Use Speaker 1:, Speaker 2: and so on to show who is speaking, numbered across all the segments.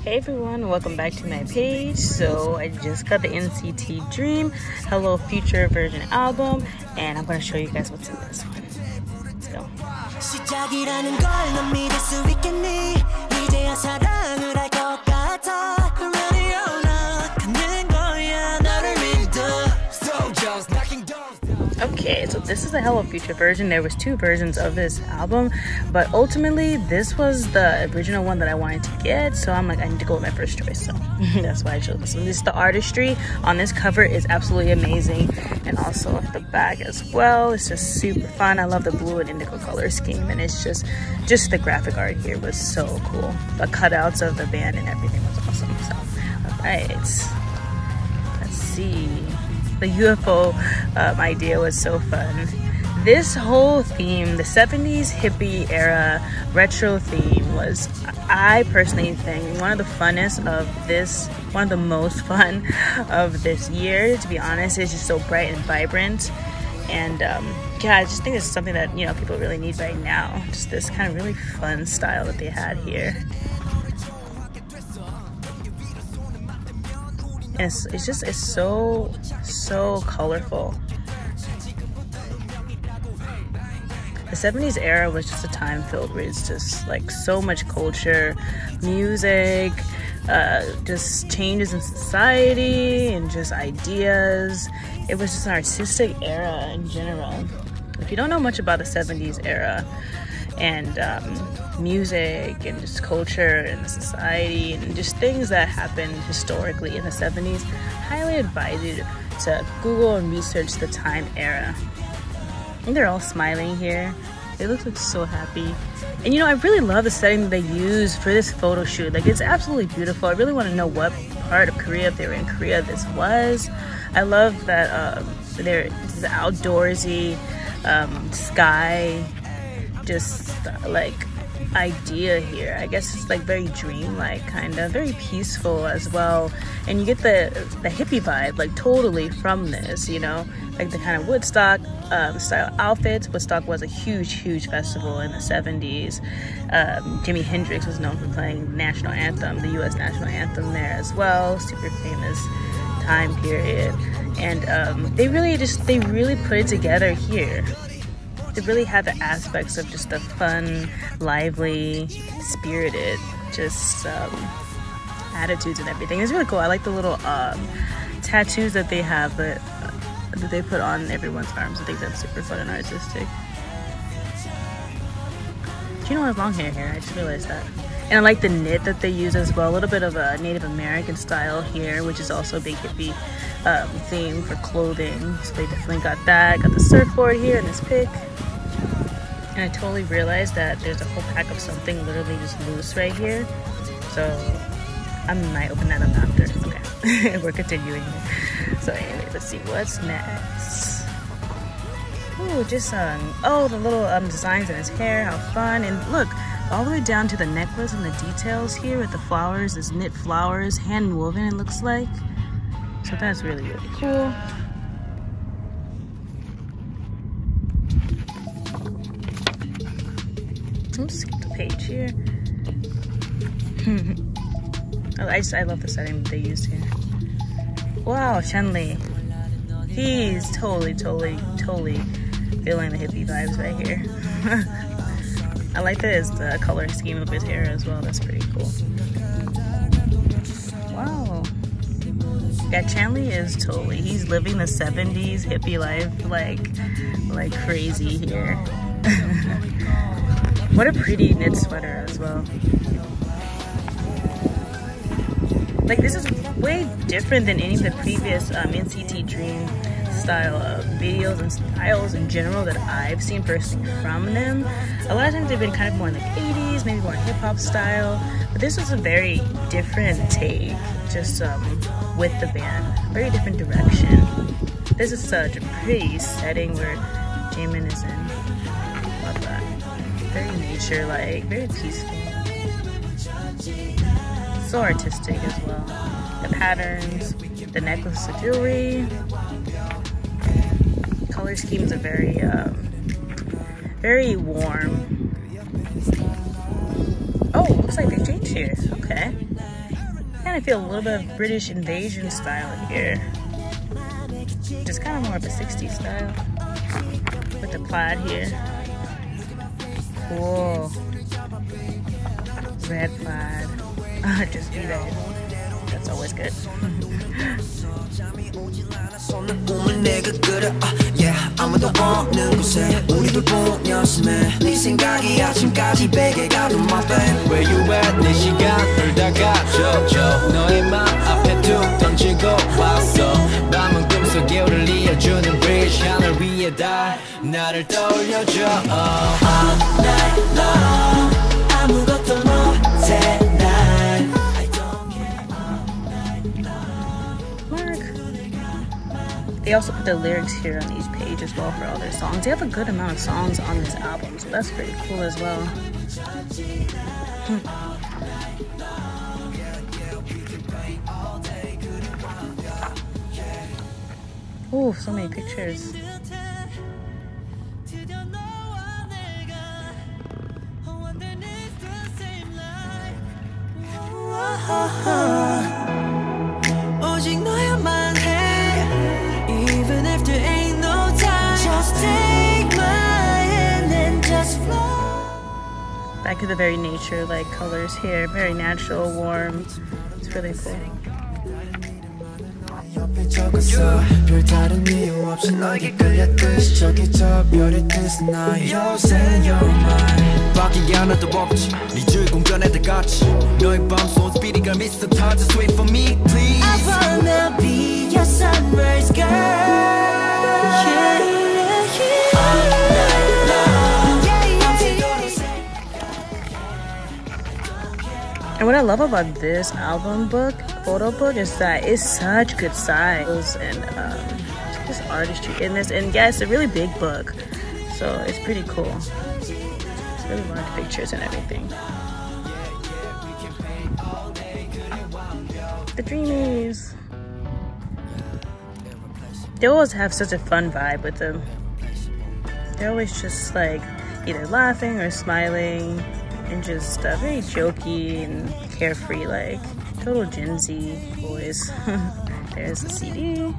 Speaker 1: Hey everyone, welcome back to my page. So I just got the NCT Dream Hello Future version album, and I'm going to show you guys what's in this one. Let's go. Okay, so this is the Hello Future version. There was two versions of this album, but ultimately this was the original one that I wanted to get, so I'm like, I need to go with my first choice, so that's why I chose this one. This is the artistry on this cover is absolutely amazing, and also the back as well. It's just super fun. I love the blue and indigo color scheme, and it's just the graphic art here was so cool. The cutouts of the band and everything was awesome. So all right, let's see. The UFO idea was so fun. This whole theme, the 70s hippie era retro theme, was, I personally think, one of the funnest of this, one of the most fun of this year, to be honest. It's just so bright and vibrant. And yeah, I just think it's something that, you know, people really need right now. Just this kind of really fun style that they had here. And it's so colorful. The 70s era was just a time filled with just like so much culture, music, just changes in society and just ideas. It was just an artistic era in general. If you don't know much about the 70s era and music and just culture and society and just things that happened historically in the 70s, highly advise you to Google and research the time era. And they're all smiling here. They look like so happy. And you know, I really love the setting that they use for this photo shoot. Like, it's absolutely beautiful. I really want to know what part of Korea, if they were in Korea, this was. I love that there's the outdoorsy sky, just like idea here. I guess it's like very dreamlike, kind of very peaceful as well, and you get the hippie vibe like totally from this, you know, like the kind of Woodstock style outfits. Woodstock was a huge festival in the 70s. Jimi Hendrix was known for playing national anthem, the US national anthem there as well. Super famous time period. And they really put it together here. It really had the aspects of just the fun, lively, spirited, just attitudes and everything. It's really cool. I like the little tattoos that they have, that they put on everyone's arms. I think that's super fun and artistic. Gino has long hair here. I just realized that. And I like the knit that they use as well. A little bit of a Native American style here, which is also a big hippie theme for clothing. So they definitely got that. Got the surfboard here in this pic. And I totally realized that there's a whole pack of something literally just loose right here. So I might open that up after. Okay, we're continuing. So anyway, let's see what's next. Ooh, just oh, the little designs in his hair, how fun. And look, all the way down to the necklace and the details here with the flowers, this knit flowers, hand woven it looks like. So that's really cool. Let's skip the page here. I love the setting that they used here. Wow, Chun-Li. He's totally feeling the hippie vibes right here. I like the color scheme of his hair as well. That's pretty cool. Wow. Yeah, Chun-Li is he's living the 70s hippie life like crazy here. What a pretty knit sweater as well. Like, this is way different than any of the previous NCT Dream style videos and styles in general that I've seen personally from them. A lot of times they've been kind of more in the 80s, maybe more hip-hop style, but this was a very different take, just with the band. Very different direction. This is such a pretty setting where Jaemin is in. Love that. Very nature-like, very peaceful. So artistic as well. The patterns, the necklace, the jewelry. Color schemes are very warm. Oh, looks like they changed here. Okay. kind of feel a little bit of British invasion style here. Just kind of more of a 60s style. With the plaid here. Cool. Red plaid. Just be red. That's always good.
Speaker 2: Where you at? 내 시간을 다 가져줘 너의 맘 앞에 툭 던지고 왔어 밤은 꿈속에 우릴 이어주는 bridge 하늘 위에 달 나를 떠올려줘 All night long 아무것도 못해 난 I don't care all night long.
Speaker 1: Mark. They also put the lyrics here on each page as well for all their songs. They have a good amount of songs on this album, so that's pretty cool as well. Oh, so many pictures.
Speaker 2: 오직 너야만 해 Even if there ain't no time Just take my hand and just fly.
Speaker 1: Back to the very nature like colors here, very natural, warm. It's really cool.
Speaker 2: 옆에 적었어 별다른 이유 없이 너에게 끌렸듯이 저기 저 별의 뜻은 나의 Yours and you're mine 바뀐 게 하나도 없지 네 줄 공전에다 같이 너의 밤속 스피릿 girl Mr. Todd just wait for me please I wanna be your sunrise girl yeah, yeah, yeah. All night long
Speaker 1: And what I love about this album book, photo book, is that it's such good size and just artistry in this. And yeah, it's a really big book, so it's pretty cool. It's really large pictures and everything. The Dreamies. They always have such a fun vibe with them. They're always just like either laughing or smiling. And just very jokey and carefree, like total Gen Z boys. There's the CD.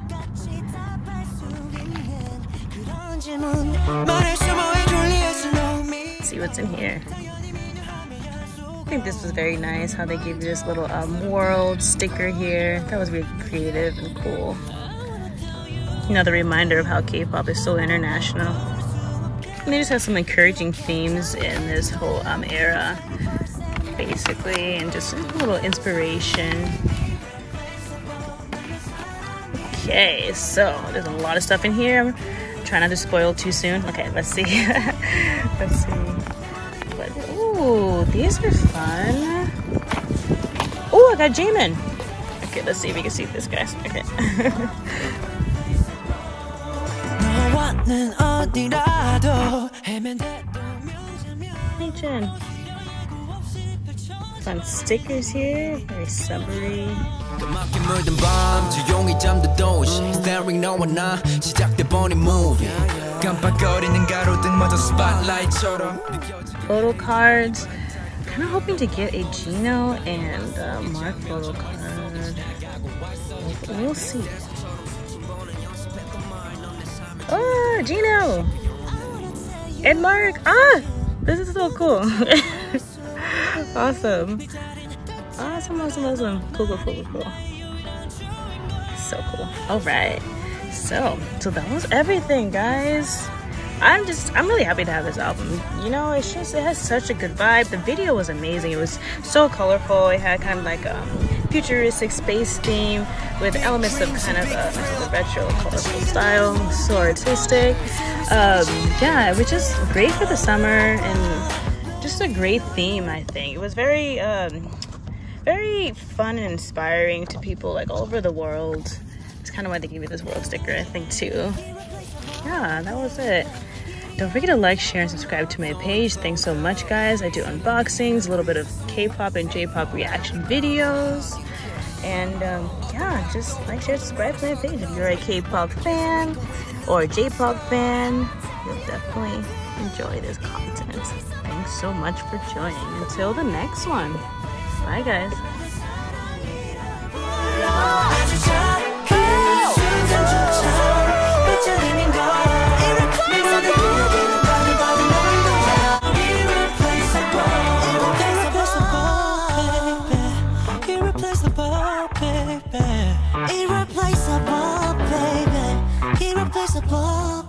Speaker 1: Let's see what's in here. I think this was very nice how they gave you this little world sticker here. That was really creative and cool. Another reminder of how K-pop is so international. And they just have some encouraging themes in this whole era, basically, and just a little inspiration. Okay, so there's a lot of stuff in here. I'm trying not to spoil too soon. Okay, let's see. Let's see. But, ooh, these are fun. Oh, I got Jamin. Okay, let's see if we can see this, guys. Okay. Hey Jen. Fun stickers here, very summery. Photo cards. Kind of hoping to get a Gino and Mark photo card. We'll see. Oh, Gino! And Mark! Ah! This is so cool. Awesome. Awesome, awesome, awesome. Cool, cool, cool, cool. So cool. Alright. So that was everything, guys. I'm really happy to have this album. You know, it has such a good vibe. The video was amazing. It was so colorful. It had kind of like a futuristic space theme with elements of kind of the retro colorful style. So artistic. Yeah, it was just great for the summer and just a great theme, I think. It was very very fun and inspiring to people like all over the world. It's kind of why they gave me this world sticker, I think, too. Yeah, that was it. Don't forget to like, share, and subscribe to my page. Thanks so much, guys. I do unboxings, a little bit of K-pop and J-pop reaction videos. And yeah, just like, share, subscribe to my page. If you're a K-pop fan or a J-pop fan, you'll definitely enjoy this content. Thanks so much for joining. Until the next one. Bye, guys.
Speaker 2: Irreplaceable, baby. Irreplaceable.